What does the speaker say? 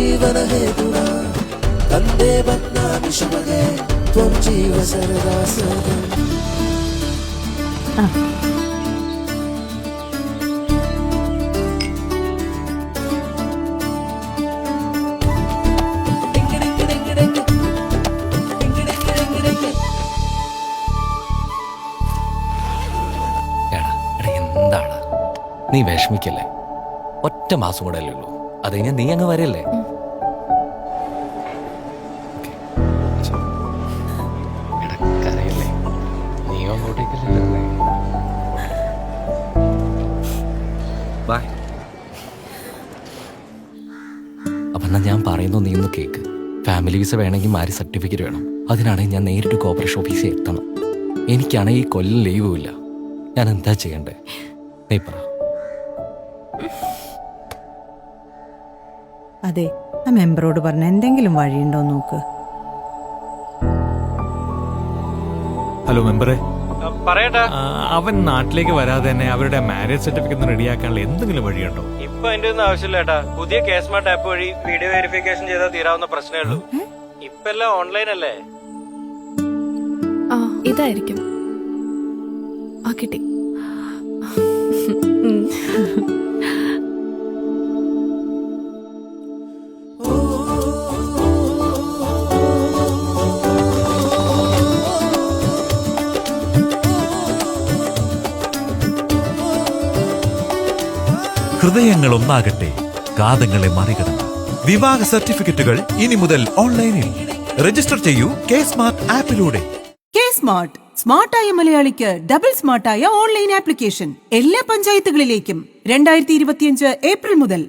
जीवन हेतुना वन्दे बध्नामि शुभगे त्वं जीव सरदा सदम्. എന്താടാ നീ വിഷമിക്കല്ലേ, ഒറ്റ മാസം കൂടെ അല്ലേ ഉള്ളൂ, അത് കഴിഞ്ഞാൽ നീ അങ്ങ് വരല്ലേ. കരയല്ലേ, നീ അങ്ങോട്ടേക്കല്ലേ. അപ്പൊ എന്നാ ഞാൻ പറയുന്നു നീ ഒന്ന് കേക്ക്. ഫാമിലി വിസ വേണമെങ്കിൽ മാരി സർട്ടിഫിക്കറ്റ് വേണം. അതിനാണെങ്കിൽ ഞാൻ നേരിട്ട് കോർപ്പറേഷൻ ഓഫീസിൽ എത്തണം. എനിക്കാണെങ്കിൽ ഈ കൊല്ലം ലീവും ഇല്ല. ഞാൻ എന്താ ചെയ്യണ്ടേ നീ പറ. അതെ, ആ മെമ്പറോട് പറഞ്ഞ എന്തെങ്കിലും വഴിയുണ്ടോ നോക്ക്. ഹലോ മെമ്പറെ, പറയട്ടാ. അവൻ നാട്ടിലേക്ക് വരാതെ തന്നെ അവരുടെ മാരേജ് സർട്ടിഫിക്കറ്റ് റെഡിയാക്കാനുള്ള എന്തെങ്കിലും വഴിയുണ്ടോ? ഇപ്പൊ അതിന്റെ ഒന്നും ആവശ്യമില്ല ഏട്ടാ. പുതിയ കേസ് സ്മാർട്ട് ആപ്പ് വഴി വീഡിയോ വെരിഫിക്കേഷൻ ചെയ്താൽ തീരാവുന്ന പ്രശ്നമേ ഉള്ളൂ. ഇപ്പൊ എല്ലാം ഓൺലൈൻ അല്ലേ. ആ ഇതായിരിക്കും. ആ കിട്ടി. ഹൃദയങ്ങൾ ഒന്നാകട്ടെ, കാതങ്ങളെ മറികടന്ന് വിവാഹ സർട്ടിഫിക്കറ്റുകൾ ഇനി മുതൽ ഓൺലൈനിൽ രജിസ്റ്റർ ചെയ്യൂ K-Smart ആപ്പിലൂടെ. K-Smart, സ്മാർട്ടായ മലയാളിക്ക് ഡബിൾ സ്മാർട്ടായ ഓൺലൈൻ ആപ്ലിക്കേഷൻ എല്ലാ പഞ്ചായത്തുകളിലേക്കും 2025 ഏപ്രിൽ മുതൽ.